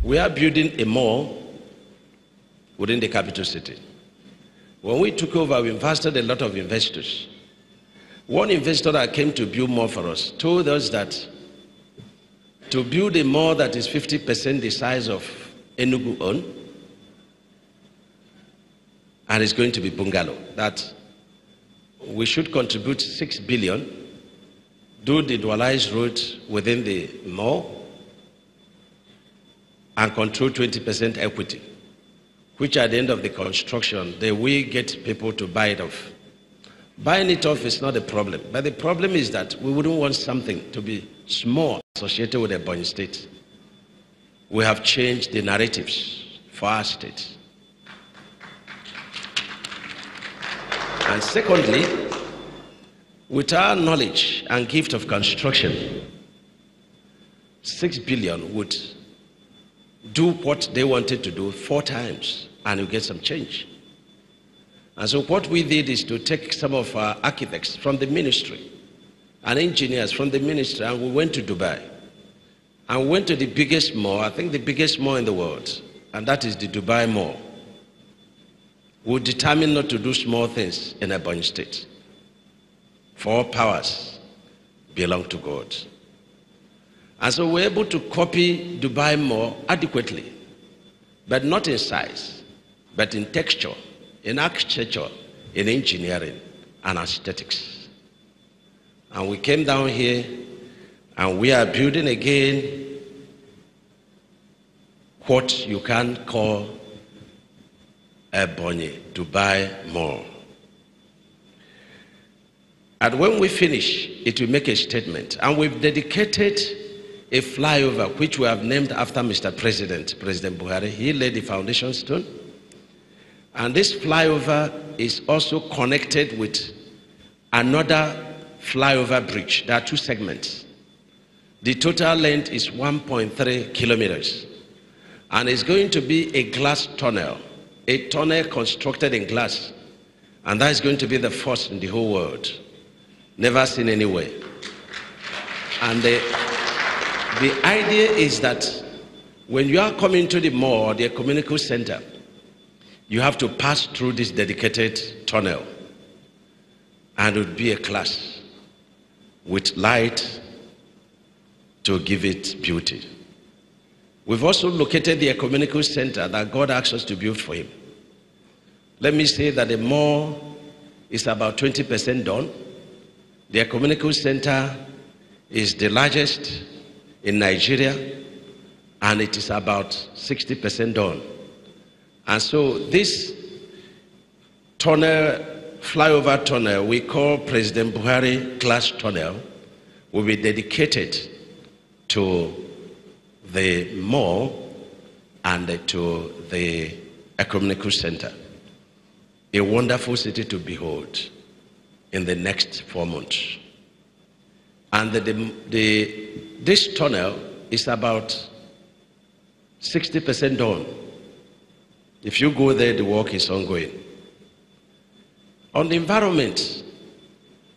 We are building a mall within the capital city. When we took over, we invested a lot of investors. One investor that came to build mall for us told us that to build a mall that is 50% the size of Enugu own, and it's going to be bungalow, that we should contribute 6 billion, do the dualized route within the mall, and control 20% equity, which at the end of the construction, they will get people to buy it off. Buying it off is not a problem, but the problem is that we wouldn't want something to be small associated with Ebonyi State. We have changed the narratives for our state. And secondly, with our knowledge and gift of construction, 6 billion would do what they wanted to do 4 times, and you get some change. And so what we did is to take some of our architects from the ministry and engineers from the ministry, and we went to Dubai. And we went to the biggest mall, I think the biggest mall in the world, and that is the Dubai Mall. We determined not to do small things in Ebonyi State. For all powers belong to God. And so we're able to copy Dubai Mall adequately, but not in size, but in texture, in architecture, in engineering, and aesthetics. And we came down here, and we are building again what you can call Ebonyi Dubai Mall. And when we finish, it will make a statement. And we've dedicated a flyover which we have named after Mr. President, President Buhari. He laid the foundation stone. And this flyover is also connected with another flyover bridge. There are 2 segments. The total length is 1.3 kilometers. And it's going to be a glass tunnel, a tunnel constructed in glass. And that is going to be the first in the whole world. Never seen anywhere. And the idea is that when you are coming to the mall, the community center, you have to pass through this dedicated tunnel. And it would be a class with light to give it beauty. We've also located the ecumenical center that God asked us to build for him. Let me say that the mall is about 20% done. The ecumenical center is the largest in Nigeria, and it is about 60% done. And so this tunnel, flyover tunnel, we call President Buhari Glass Tunnel, will be dedicated to the mall and to the ecumenical center. A wonderful city to behold in the next 4 months. And this tunnel is about 60% done. If you go there, the work is ongoing. On the environment,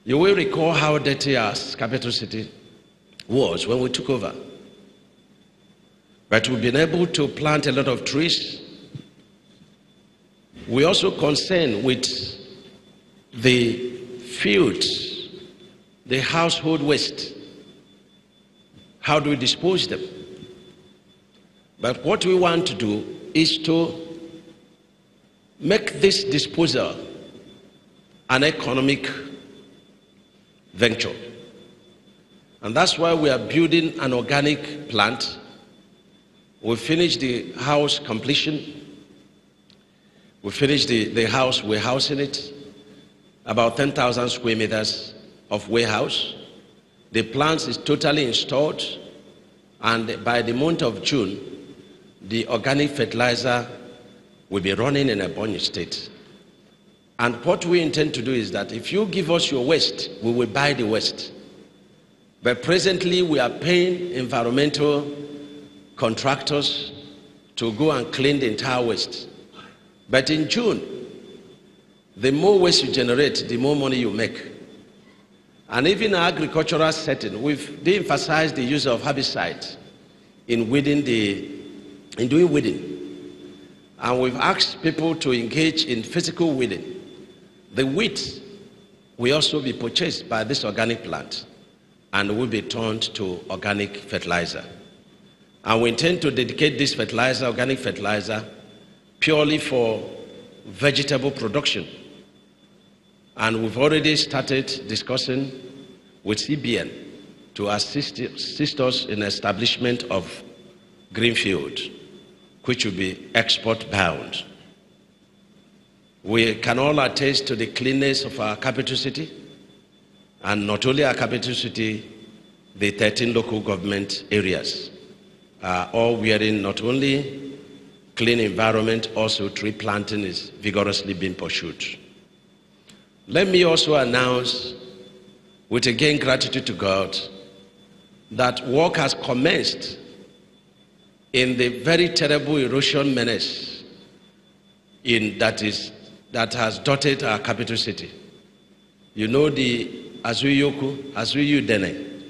you will recall how dirty our capital city was when we took over. But we've been able to plant a lot of trees. We also concerned with the fields, the household waste. How do we dispose them? But what we want to do is to make this disposal an economic venture. And that's why we are building an organic plant. We finished the house completion. We finished the house, we're housing it. About 10,000 square meters of warehouse. The plant is totally installed. And by the month of June, the organic fertilizer will be running in Ebonyi State. And what we intend to do is that if you give us your waste, we will buy the waste. But presently, we are paying environmental contractors to go and clean the entire waste. But in June, the more waste you generate, the more money you make. And even in our agricultural setting, we've de-emphasized the use of herbicides in weeding the in doing weeding. And we've asked people to engage in physical weeding. The wheat will also be purchased by this organic plant and will be turned to organic fertilizer. And we intend to dedicate this fertilizer, organic fertilizer, purely for vegetable production. And we've already started discussing with CBN to assist us in establishment of greenfield, which will be export bound. We can all attest to the cleanness of our capital city, and not only our capital city, the 13 local government areas are all wearing not only clean environment, also tree planting is vigorously being pursued. Let me also announce, with again gratitude to God, that work has commenced in the very terrible erosion menace that has dotted our capital city. You know, the Azuyoku, Azuyu Dene,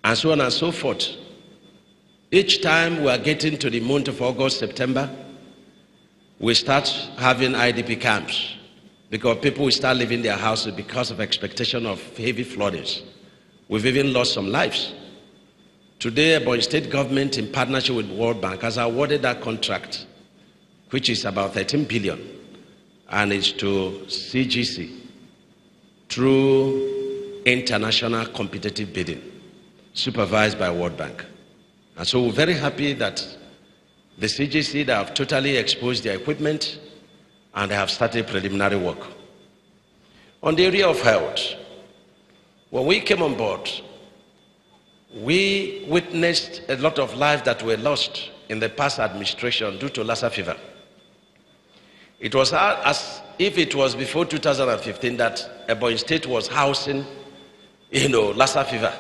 and so on and so forth. Each time we are getting to the month of August, September, we start having IDP camps because people will start leaving their houses because of expectation of heavy floodings. We've even lost some lives. Today, Ebonyi State government, in partnership with World Bank, has awarded that contract, which is about 13 billion, and it's to CGC through international competitive bidding, supervised by World Bank. And so we're very happy that the CGC, they have totally exposed their equipment and they have started preliminary work. On the area of health, when we came on board, we witnessed a lot of lives that were lost in the past administration due to Lassa fever. It was as if it was before 2015 that Ebonyi State was housing, Lassa fever.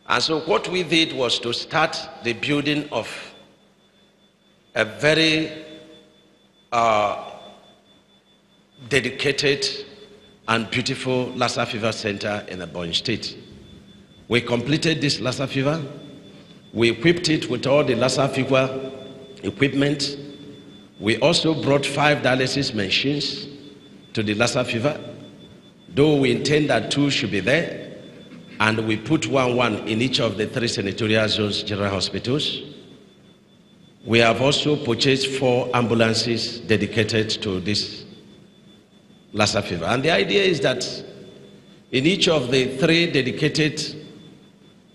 And so what we did was to start the building of a very dedicated and beautiful Lassa fever center in Ebonyi State. We completed this Lassa fever. We equipped it with all the Lassa fever equipment. We also brought 5 dialysis machines to the Lassa fever, though we intend that 2 should be there. And we put one in each of the 3 senatorial zones general hospitals. We have also purchased 4 ambulances dedicated to this Lassa fever. And the idea is that in each of the 3 dedicated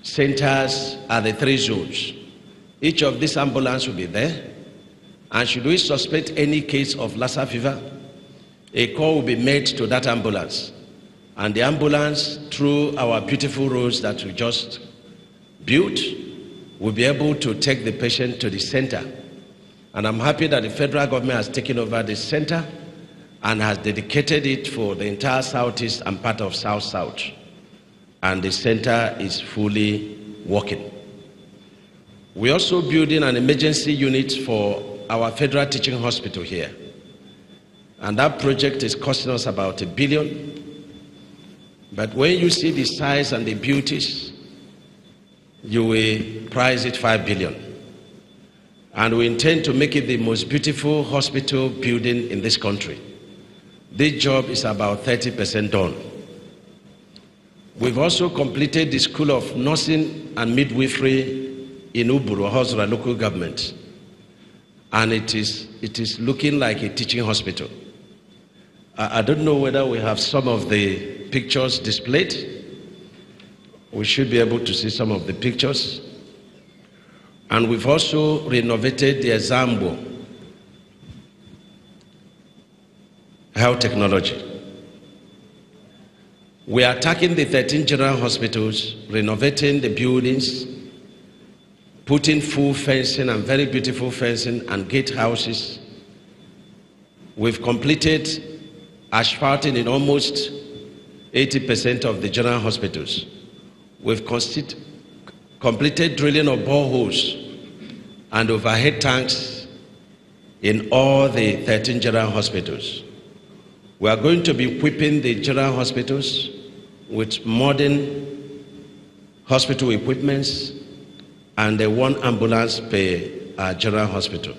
centers are the 3 zones. Each of these ambulances will be there. And should we suspect any case of Lassa fever, a call will be made to that ambulance. And the ambulance, through our beautiful roads that we just built, will be able to take the patient to the center. And I'm happy that the federal government has taken over the center and has dedicated it for the entire southeast and part of south-south. And the center is fully working. We're also building an emergency unit for our federal teaching hospital here. And that project is costing us about $1 billion. But when you see the size and the beauties, you will price it $5 billion. And we intend to make it the most beautiful hospital building in this country. This job is about 30% done. We've also completed the School of Nursing and Midwifery in Uburu, Hozra local government. And it is looking like a teaching hospital. I don't know whether we have some of the pictures displayed. We should be able to see some of the pictures. And we've also renovated the Zambo health technology. We are attacking the 13 general hospitals, renovating the buildings, putting full fencing and very beautiful fencing and gate houses. We've completed asphalting in almost 80% of the general hospitals. We've completed drilling of boreholes and overhead tanks in all the 13 general hospitals. We are going to be equipping the general hospitals with modern hospital equipments, and one ambulance per general hospital.